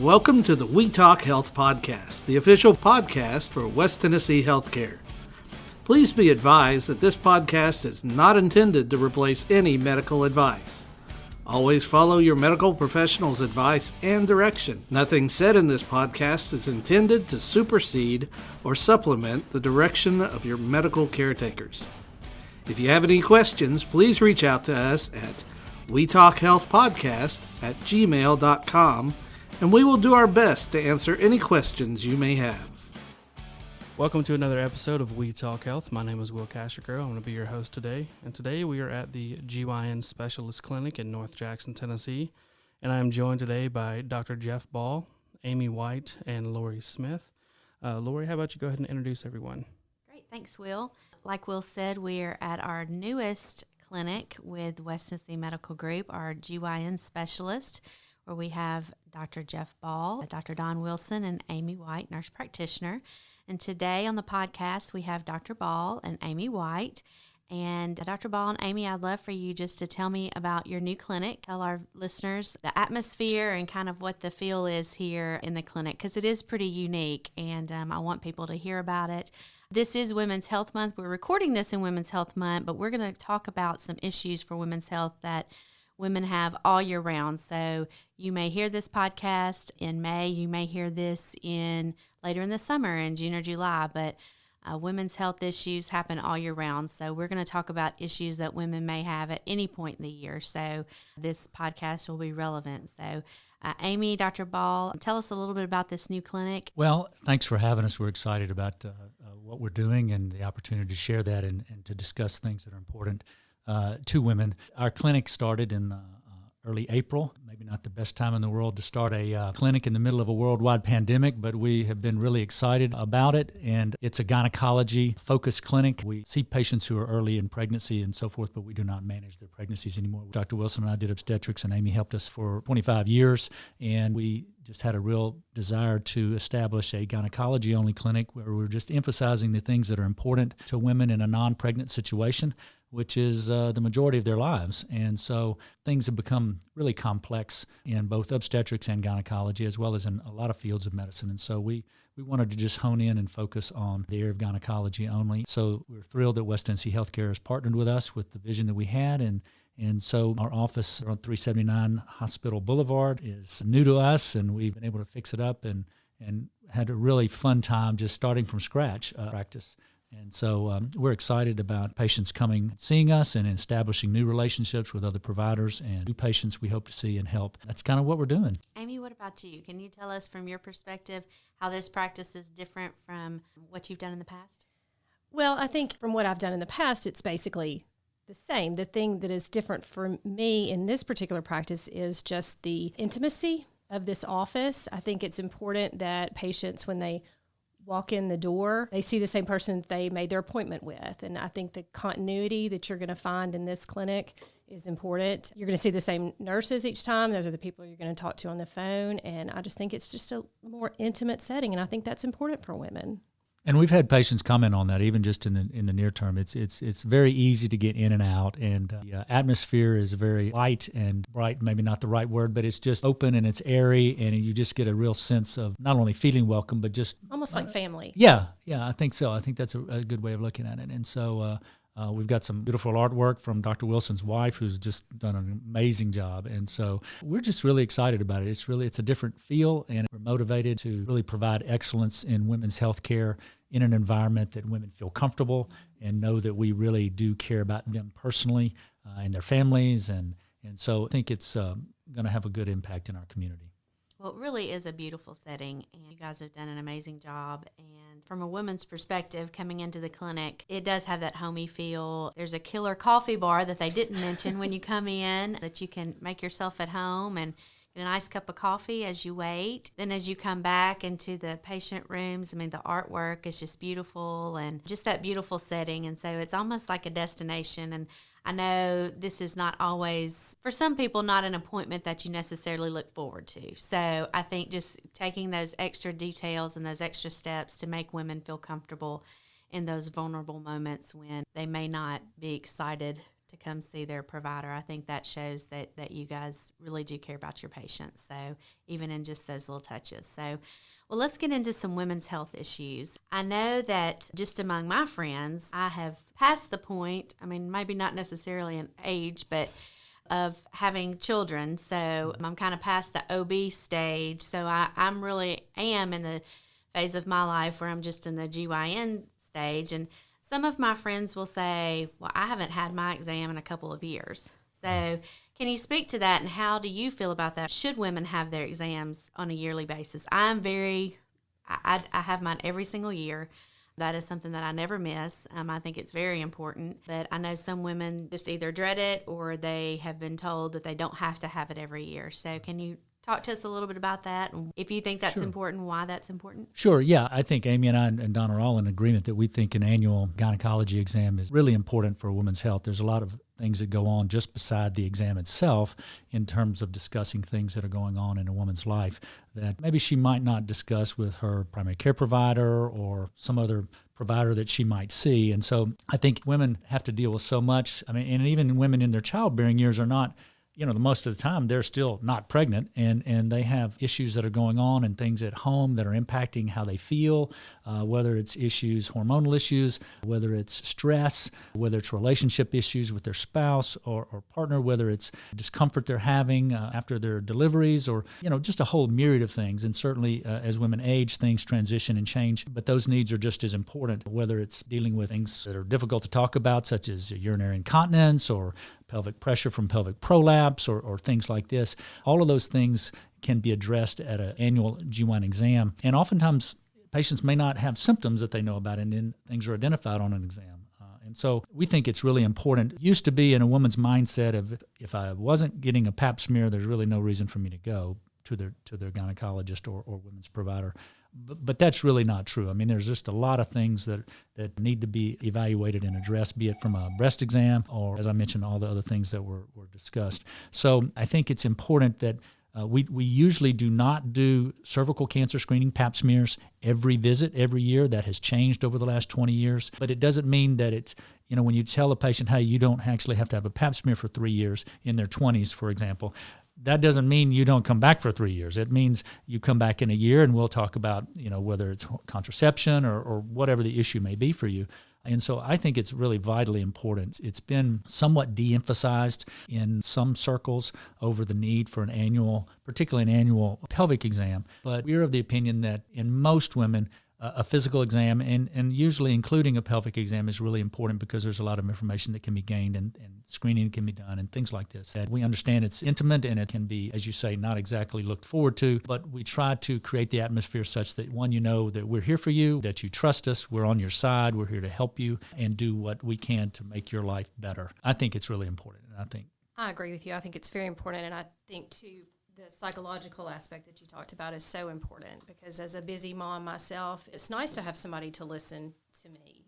welcome to the We Talk Health Podcast, the official podcast for West Tennessee Healthcare. Please be advised that this podcast is not intended to replace any medical advice. Always follow your medical professional's advice and direction. Nothing said in this podcast is intended to supersede or supplement the direction of your medical caretakers. If you have any questions, please reach out to us at wetalkhealthpodcast@gmail.com, and we will do our best to answer any questions you may have. Welcome to another episode of We Talk Health. My name is Will Cashiger. I'm going to be your host today. And today we are at the GYN Specialists Clinic in North Jackson, Tennessee. And I am joined today by Dr. Jeff Ball, Amy White, and Lori Smith. Lori, how about you go ahead and introduce everyone? Great. Thanks, Will. Like Will said, we're at our newest clinic with West Tennessee Medical Group, our GYN Specialist, where we have Dr. Jeff Ball, Dr. Don Wilson, and Amy White, nurse practitioner. And today on the podcast, we have Dr. Ball and Amy White. And Dr. Ball and Amy, I'd love for you just to tell me about your new clinic. Tell our listeners the atmosphere and kind of what the feel is here in the clinic, because it is pretty unique, and I want people to hear about it. This is Women's Health Month. We're recording this in Women's Health Month, but we're going to talk about some issues for women's health that women have all year round. So you may hear this podcast in May. You may hear this later in the summer in June or July, but women's health issues happen all year round. So we're going to talk about issues that women may have at any point in the year. So this podcast will be relevant. So Amy, Dr. Ball, tell us a little bit about this new clinic. Well, thanks for having us. We're excited about what we're doing and the opportunity to share that and to discuss things that are important to women. Our clinic started in early April, maybe not the best time in the world to start a clinic in the middle of a worldwide pandemic, but we have been really excited about it. And it's a gynecology-focused clinic. We see patients who are early in pregnancy and so forth, but we do not manage their pregnancies anymore. Dr. Wilson and I did obstetrics, and Amy helped us for 25 years, and we just had a real desire to establish a gynecology-only clinic where we're just emphasizing the things that are important to women in a non-pregnant situation, which is the majority of their lives. And so things have become really complex in both obstetrics and gynecology, as well as in a lot of fields of medicine. And so we wanted to just hone in and focus on the area of gynecology only. So we're thrilled that West Tennessee Healthcare has partnered with us with the vision that we had. And so our office on 379 Hospital Boulevard is new to us, and we've been able to fix it up and had a really fun time just starting from scratch practice. And so we're excited about patients coming, seeing us, and establishing new relationships with other providers and new patients we hope to see and help. That's kind of what we're doing. Amy, what about you? Can you tell us from your perspective how this practice is different from what you've done in the past? Well, I think from what I've done in the past, it's basically the same. The thing that is different for me in this particular practice is just the intimacy of this office. I think it's important that patients, when they walk in the door, they see the same person that they made their appointment with. And I think the continuity that you're going to find in this clinic is important. You're going to see the same nurses each time. Those are the people you're going to talk to on the phone. And I just think it's just a more intimate setting. And I think that's important for women. And we've had patients comment on that, even just in the near term. It's very easy to get in and out, and the atmosphere is very light and bright. Maybe not the right word, but it's just open and it's airy, and you just get a real sense of not only feeling welcome, but just almost like family. Yeah, I think so. I think that's a good way of looking at it. And so we've got some beautiful artwork from Dr. Wilson's wife, who's just done an amazing job. And so we're just really excited about it. It's a different feel, and we're motivated to really provide excellence in women's health care in an environment that women feel comfortable and know that we really do care about them personally and their families. And so I think it's going to have a good impact in our community. Well, it really is a beautiful setting, and you guys have done an amazing job. And from a woman's perspective, coming into the clinic, it does have that homey feel. There's a killer coffee bar that they didn't mention when you come in, that you can make yourself at home and get a nice cup of coffee as you wait. Then as you come back into the patient rooms, I mean, the artwork is just beautiful, and just that beautiful setting. And so it's almost like a destination. And I know this is not always, for some people, not an appointment that you necessarily look forward to. So I think just taking those extra details and those extra steps to make women feel comfortable in those vulnerable moments when they may not be excited to come see their provider. I think that shows that you guys really do care about your patients. So even in just those little touches. So, well, let's get into some women's health issues. I know that just among my friends, I have passed the point, I mean, maybe not necessarily an age, but of having children. So I'm kind of past the OB stage. So I'm really am in the phase of my life where I'm just in the GYN stage. And some of my friends will say, well, I haven't had my exam in a couple of years. So can you speak to that, and how do you feel about that? Should women have their exams on a yearly basis? I have mine every single year. That is something that I never miss. I think it's very important. But I know some women just either dread it or they have been told that they don't have to have it every year. So can you talk to us a little bit about that, and if you think that's important, why that's important? Sure, yeah. I think Amy and I and Don are all in agreement that we think an annual gynecology exam is really important for a woman's health. There's a lot of things that go on just beside the exam itself in terms of discussing things that are going on in a woman's life that maybe she might not discuss with her primary care provider or some other provider that she might see. And so I think women have to deal with so much. I mean, and even women in their childbearing years are not, the most of the time they're still not pregnant, and they have issues that are going on and things at home that are impacting how they feel, whether it's issues, hormonal issues, whether it's stress, whether it's relationship issues with their spouse or partner, whether it's discomfort they're having after their deliveries, or, just a whole myriad of things. And certainly as women age, things transition and change, but those needs are just as important, whether it's dealing with things that are difficult to talk about, such as urinary incontinence or pelvic pressure from pelvic prolapse or things like this. All of those things can be addressed at an annual GYN exam. And oftentimes, patients may not have symptoms that they know about, and then things are identified on an exam. And so we think it's really important. It used to be in a woman's mindset of, if I wasn't getting a pap smear, there's really no reason for me to go to their gynecologist or women's provider. But that's really not true. I mean, there's just a lot of things that need to be evaluated and addressed, be it from a breast exam or, as I mentioned, all the other things that were discussed. So I think it's important that we usually do not do cervical cancer screening pap smears every visit, every year. That has changed over the last 20 years. But it doesn't mean that it's, when you tell a patient, hey, you don't actually have to have a pap smear for 3 years in their 20s, for example, that doesn't mean you don't come back for 3 years. It means you come back in a year, and we'll talk about, whether it's contraception or whatever the issue may be for you. And so I think it's really vitally important. It's been somewhat de-emphasized in some circles over the need for particularly an annual pelvic exam. But we're of the opinion that in most women, a physical exam, and usually including a pelvic exam, is really important because there's a lot of information that can be gained and screening can be done and things like this. That we understand it's intimate and it can be, as you say, not exactly looked forward to, but we try to create the atmosphere such that, one, that we're here for you, that you trust us, we're on your side, we're here to help you and do what we can to make your life better. I think it's really important. And I agree with you. I think it's very important, and I think too, the psychological aspect that you talked about is so important, because as a busy mom myself, it's nice to have somebody to listen to me.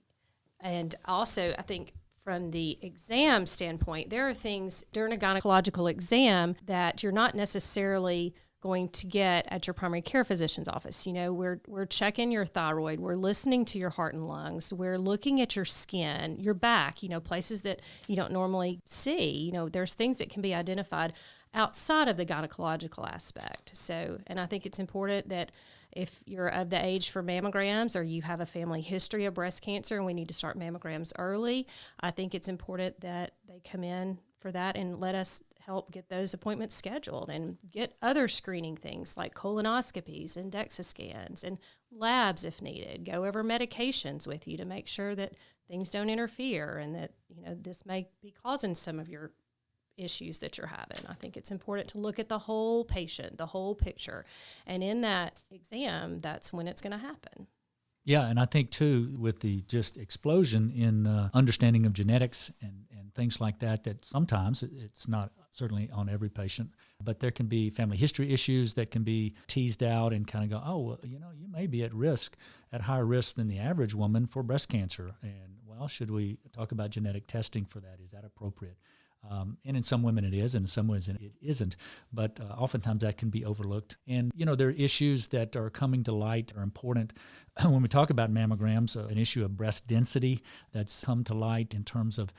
And also, I think from the exam standpoint, there are things during a gynecological exam that you're not necessarily going to get at your primary care physician's office. We're checking your thyroid, we're listening to your heart and lungs, we're looking at your skin, your back, places that you don't normally see. There's things that can be identified outside of the gynecological aspect. So, and I think it's important that if you're of the age for mammograms, or you have a family history of breast cancer and we need to start mammograms early, I think it's important that they come in for that and let us help get those appointments scheduled and get other screening things like colonoscopies and DEXA scans and labs if needed. Go over medications with you to make sure that things don't interfere and that, this may be causing some of your issues that you're having. I think it's important to look at the whole patient, the whole picture. And in that exam, that's when it's going to happen. Yeah, and I think, too, with the just explosion in understanding of genetics and things like that sometimes it's not certainly on every patient, but there can be family history issues that can be teased out and kind of go, oh, well, you may be at higher risk than the average woman for breast cancer. And, well, should we talk about genetic testing for that? Is that appropriate? And in some women it is, and in some ways it isn't. But oftentimes that can be overlooked. And, there are issues that are coming to light that are important. When we talk about mammograms, an issue of breast density that's come to light in terms of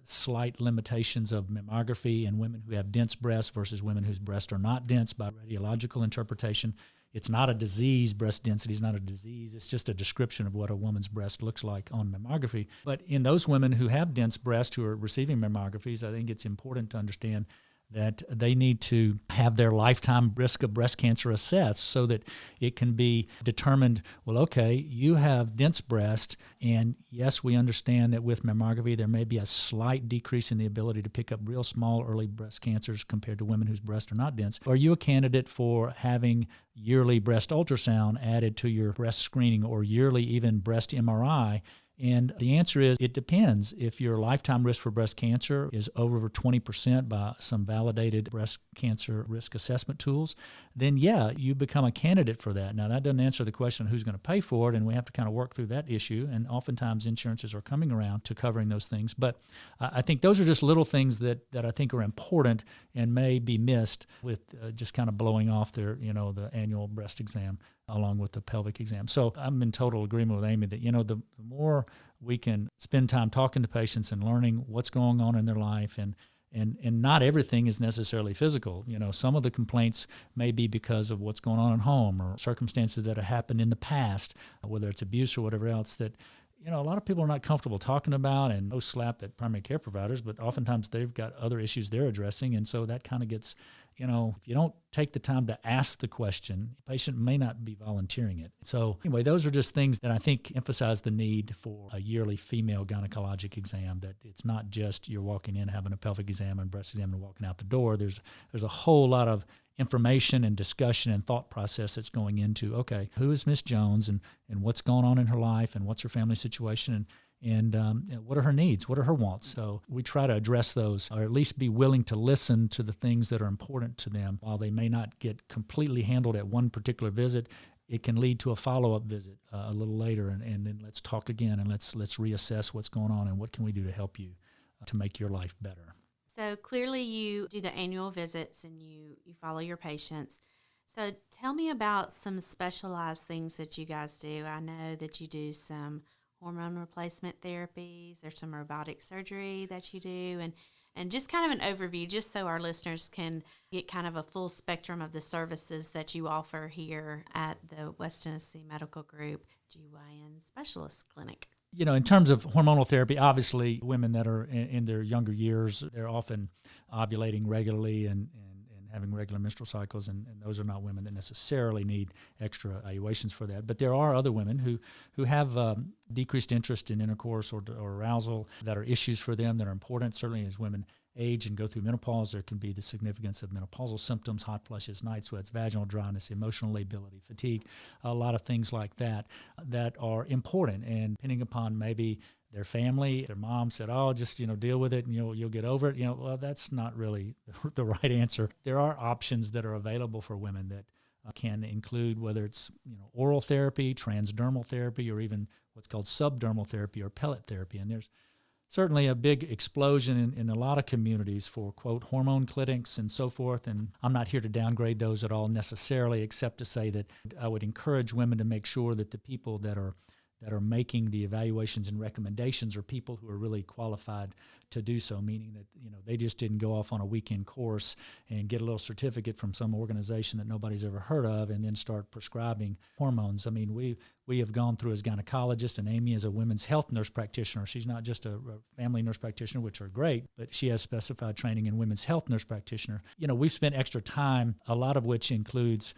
slight limitations of mammography in women who have dense breasts versus women whose breasts are not dense by radiological interpretation. It's not a disease. Breast density is not a disease. It's just a description of what a woman's breast looks like on mammography. But in those women who have dense breasts who are receiving mammographies, I think it's important to understand that they need to have their lifetime risk of breast cancer assessed so that it can be determined, well, okay, you have dense breast, and yes, we understand that with mammography there may be a slight decrease in the ability to pick up real small early breast cancers compared to women whose breasts are not dense. Are you a candidate for having yearly breast ultrasound added to your breast screening or yearly even breast MRI? And the answer is it depends. If your lifetime risk for breast cancer is over 20% by some validated breast cancer risk assessment tools, then yeah, you become a candidate for that. Now, that doesn't answer the question of who's going to pay for it, and we have to kind of work through that issue. And oftentimes insurances are coming around to covering those things. But I think those are just little things that I think are important and may be missed with just kind of blowing off their, the annual breast exam along with the pelvic exam. So I'm in total agreement with Amy that, the more we can spend time talking to patients and learning what's going on in their life, and not everything is necessarily physical. Some of the complaints may be because of what's going on at home or circumstances that have happened in the past, whether it's abuse or whatever else that, a lot of people are not comfortable talking about, and no slap at primary care providers, but oftentimes they've got other issues they're addressing. And so that kind of gets, if you don't take the time to ask the question, the patient may not be volunteering it. So anyway, those are just things that I think emphasize the need for a yearly female gynecologic exam, that it's not just you're walking in, having a pelvic exam and breast exam and walking out the door. There's a whole lot of information and discussion and thought process that's going into, okay, who is Miss Jones and what's going on in her life and what's her family situation and what are her needs, what are her wants. So we try to address those, or at least be willing to listen to the things that are important to them. While they may not get completely handled at one particular visit, it can lead to a follow-up visit a little later, and then let's talk again and let's reassess what's going on and what can we do to help you to make your life better. So clearly you do the annual visits and you follow your patients. So tell me about some specialized things that you guys do. I know that you do some hormone replacement therapies. There's some robotic surgery that you do, and just kind of an overview, just so our listeners can get kind of a full spectrum of the services that you offer here at the West Tennessee Medical Group GYN Specialists Clinic. In terms of hormonal therapy, obviously women that are in their younger years, they're often ovulating regularly and having regular menstrual cycles, and those are not women that necessarily need extra evaluations for that. But there are other women who have decreased interest in intercourse or arousal that are issues for them that are important. Certainly as women age and go through menopause, there can be the significance of menopausal symptoms, hot flushes, night sweats, vaginal dryness, emotional lability, fatigue, a lot of things like that are important. And depending upon maybe their family, their mom said, oh, just, deal with it and you'll get over it. Well, that's not really the right answer. There are options that are available for women that can include whether it's, oral therapy, transdermal therapy, or even what's called subdermal therapy or pellet therapy. And there's certainly a big explosion in a lot of communities for, quote, hormone clinics and so forth. And I'm not here to downgrade those at all necessarily, except to say that I would encourage women to make sure that the people that are making the evaluations and recommendations are people who are really qualified to do so, meaning that, they just didn't go off on a weekend course and get a little certificate from some organization that nobody's ever heard of and then start prescribing hormones. I mean, we have gone through as gynecologists, and Amy is a women's health nurse practitioner. She's not just a family nurse practitioner, which are great, but she has specified training in women's health nurse practitioner. We've spent extra time, a lot of which includes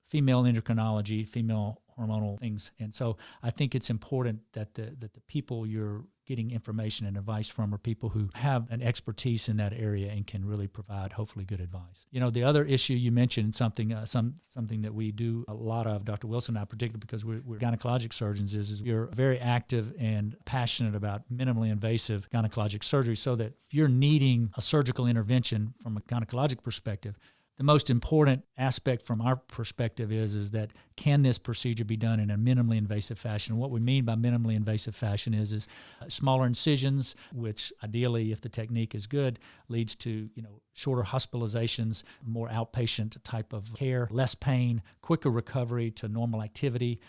female endocrinology, female hormonal things. And so I think it's important that the people you're getting information and advice from are people who have an expertise in that area and can really provide hopefully good advice. The other issue you mentioned, something that we do a lot of, Dr. Wilson and I, particularly because we're gynecologic surgeons, is we're very active and passionate about minimally invasive gynecologic surgery, so that if you're needing a surgical intervention from a gynecologic perspective, the most important aspect from our perspective is that can this procedure be done in a minimally invasive fashion? What we mean by minimally invasive fashion is smaller incisions, which ideally, if the technique is good, leads to shorter hospitalizations, more outpatient type of care, less pain, quicker recovery to normal activity,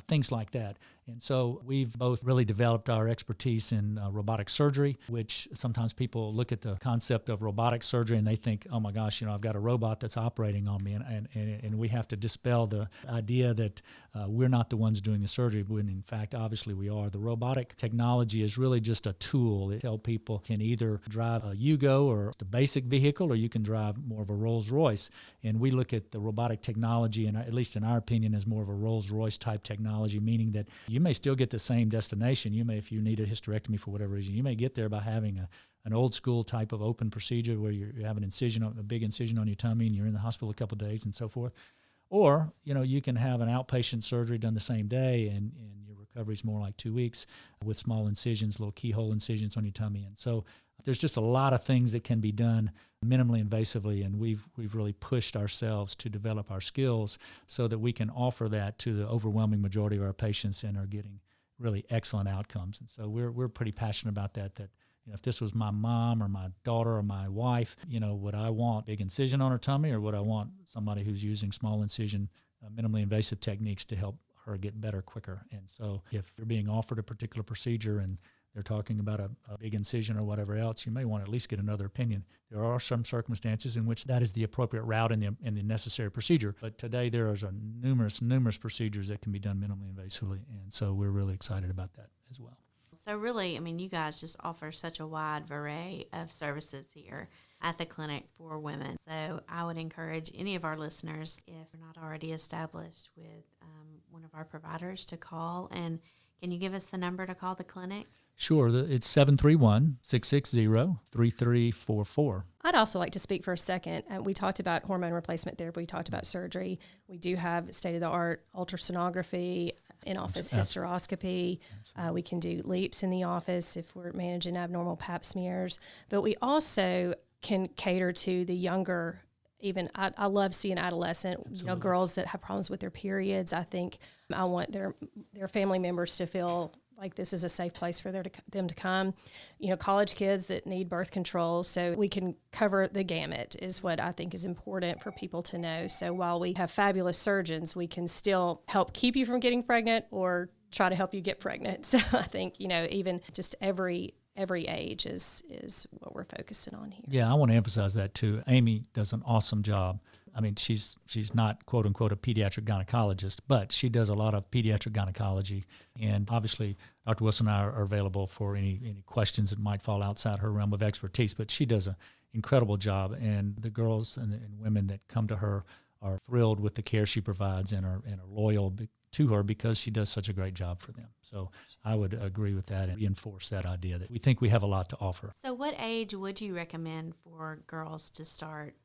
things like that. And so we've both really developed our expertise in robotic surgery, which sometimes people look at the concept of robotic surgery and they think, oh my gosh, I've got a robot that's operating on me. And we have to dispel the idea that we're not the ones doing the surgery, when in fact, obviously we are. The robotic technology is really just a tool. It tells people can either drive a Yugo or a basic vehicle, or you can drive more of a Rolls Royce. And we look at the robotic technology, and at least in our opinion, as more of a Rolls Royce type technology, meaning that you may still get the same destination. You may, if you need a hysterectomy for whatever reason, you may get there by having an old school type of open procedure where you have an incision, a big incision on your tummy, and you're in the hospital a couple of days and so forth. Or, you can have an outpatient surgery done the same day, and your recovery is more like 2 weeks with small incisions, little keyhole incisions on your tummy. And so there's just a lot of things that can be done minimally invasively, and we've really pushed ourselves to develop our skills so that we can offer that to the overwhelming majority of our patients and are getting really excellent outcomes. And so we're pretty passionate about that if this was my mom or my daughter or my wife, would I want big incision on her tummy, or would I want somebody who's using small incision, minimally invasive techniques to help her get better quicker? And so if you're being offered a particular procedure and they're talking about a big incision or whatever else, you may want to at least get another opinion. There are some circumstances in which that is the appropriate route and the necessary procedure. But today there are numerous procedures that can be done minimally invasively, and so we're really excited about that as well. So really, you guys just offer such a wide array of services here at the clinic for women. So I would encourage any of our listeners, if they're not already established with one of our providers, to call. And can you give us the number to call the clinic? Sure. It's 731-660-3344. I'd also like to speak for a second. We talked about hormone replacement therapy. We talked about surgery. We do have state-of-the-art ultrasonography, in-office hysteroscopy. We can do leaps in the office if we're managing abnormal pap smears. But we also can cater to the younger, even I love seeing adolescent, girls that have problems with their periods. I think I want their family members to feel like this is a safe place for them to come. College kids that need birth control. So we can cover the gamut is what I think is important for people to know. So while we have fabulous surgeons, we can still help keep you from getting pregnant or try to help you get pregnant. So I think, even just every age is what we're focusing on here. Yeah, I want to emphasize that too. Amy does an awesome job. She's not, quote unquote, a pediatric gynecologist, but she does a lot of pediatric gynecology. And obviously, Dr. Wilson and I are available for any questions that might fall outside her realm of expertise. But she does an incredible job. And the girls and women that come to her are thrilled with the care she provides and are loyal to her because she does such a great job for them. So I would agree with that and reinforce that idea that we think we have a lot to offer. So what age would you recommend for girls to start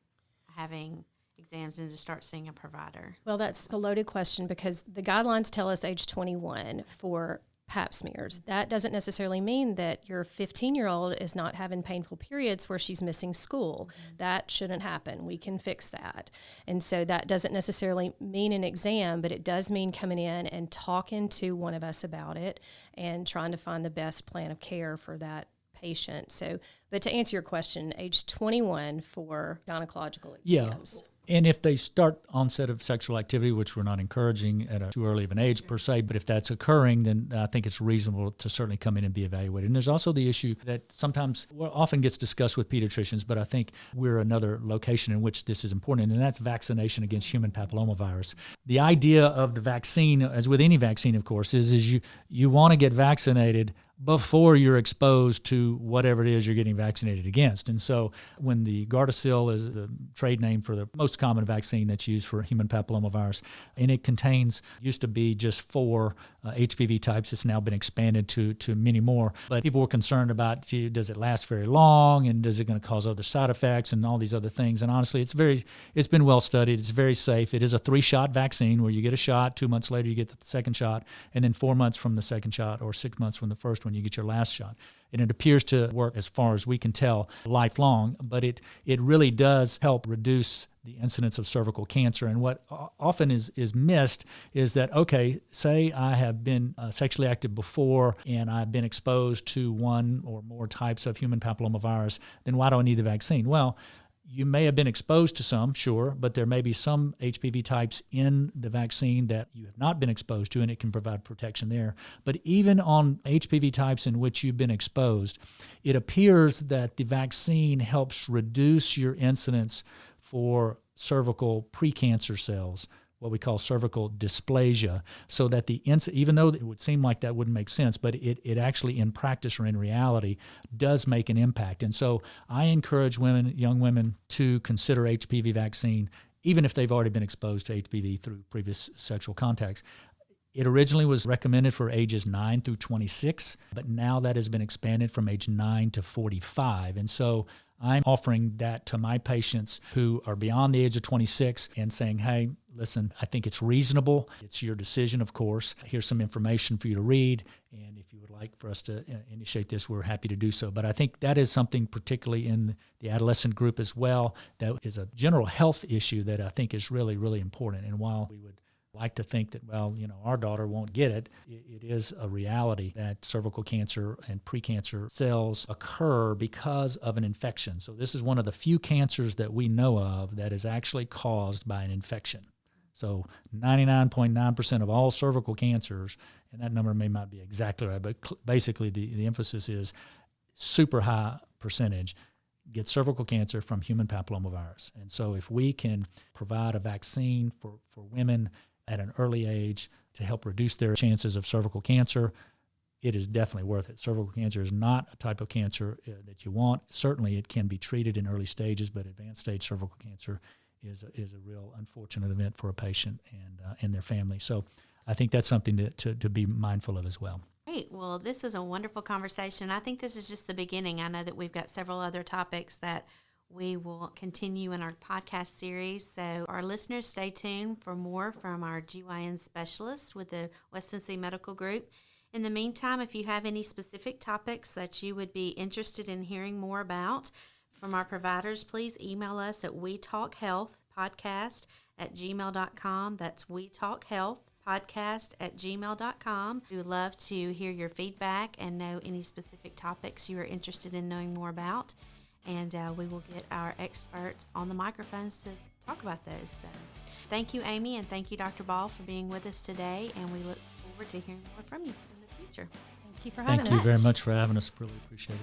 having exams and to start seeing a provider? Well, that's a loaded question because the guidelines tell us age 21 for pap smears. That doesn't necessarily mean that your 15-year-old is not having painful periods where she's missing school. Mm-hmm. That shouldn't happen. We can fix that. And so that doesn't necessarily mean an exam, but it does mean coming in and talking to one of us about it and trying to find the best plan of care for that patient. So, but to answer your question, age 21 for gynecological exams. Yeah. And if they start onset of sexual activity, which we're not encouraging at a too early of an age per se, but if that's occurring, then I think it's reasonable to certainly come in and be evaluated. And there's also the issue that sometimes often gets discussed with pediatricians, but I think we're another location in which this is important, and that's vaccination against human papillomavirus. The idea of the vaccine, as with any vaccine, of course, is you want to get vaccinated before you're exposed to whatever it is you're getting vaccinated against. And so when the Gardasil is the trade name for the most common vaccine that's used for human papillomavirus, and it used to be just 4 HPV types. It's now been expanded to many more. But people were concerned about, does it last very long, and is it going to cause other side effects and all these other things? And honestly, it's been well studied. It's very safe. It is a 3-shot vaccine where you get a shot, 2 months later you get the second shot, and then 4 months from the second shot or 6 months from the first one you get your last shot. And it appears to work, as far as we can tell, lifelong, but it really does help reduce the incidence of cervical cancer. And what often is missed is that, okay, say I have been sexually active before and I've been exposed to one or more types of human papillomavirus, then why do I need the vaccine? Well, you may have been exposed to some, sure, but there may be some HPV types in the vaccine that you have not been exposed to, and it can provide protection there. But even on HPV types in which you've been exposed, it appears that the vaccine helps reduce your incidence for cervical precancer cells, what we call cervical dysplasia, so that even though it would seem like that wouldn't make sense, but it actually in practice or in reality does make an impact. And so I encourage young women to consider HPV vaccine, even if they've already been exposed to HPV through previous sexual contacts. It originally was recommended for ages 9 through 26, but now that has been expanded from age 9 to 45. And so I'm offering that to my patients who are beyond the age of 26 and saying, hey, listen, I think it's reasonable. It's your decision, of course. Here's some information for you to read. And if you would like for us to initiate this, we're happy to do so. But I think that is something particularly in the adolescent group as well that is a general health issue that I think is really, really important. And while we would like to think that, well, our daughter won't get it, it is a reality that cervical cancer and precancer cells occur because of an infection. So this is one of the few cancers that we know of that is actually caused by an infection. So 99.9% of all cervical cancers, and that number may not be exactly right, but basically the emphasis is super high percentage, get cervical cancer from human papillomavirus. And so if we can provide a vaccine for women at an early age to help reduce their chances of cervical cancer, it is definitely worth it. Cervical cancer is not a type of cancer that you want. Certainly it can be treated in early stages, but advanced stage cervical cancer is a real unfortunate event for a patient and their family. So I think that's something to be mindful of as well. Great. Well, this was a wonderful conversation. I think this is just the beginning. I know that we've got several other topics that we will continue in our podcast series. So our listeners, stay tuned for more from our GYN specialists with the West Tennessee Medical Group. In the meantime, if you have any specific topics that you would be interested in hearing more about from our providers, please email us at wetalkhealthpodcast@gmail.com. That's wetalkhealthpodcast@gmail.com. We would love to hear your feedback and know any specific topics you are interested in knowing more about. And we will get our experts on the microphones to talk about those. So thank you, Amy, and thank you, Dr. Ball, for being with us today. And we look forward to hearing more from you in the future. Thank you for having us. Thank you very much for having us. Really appreciate it.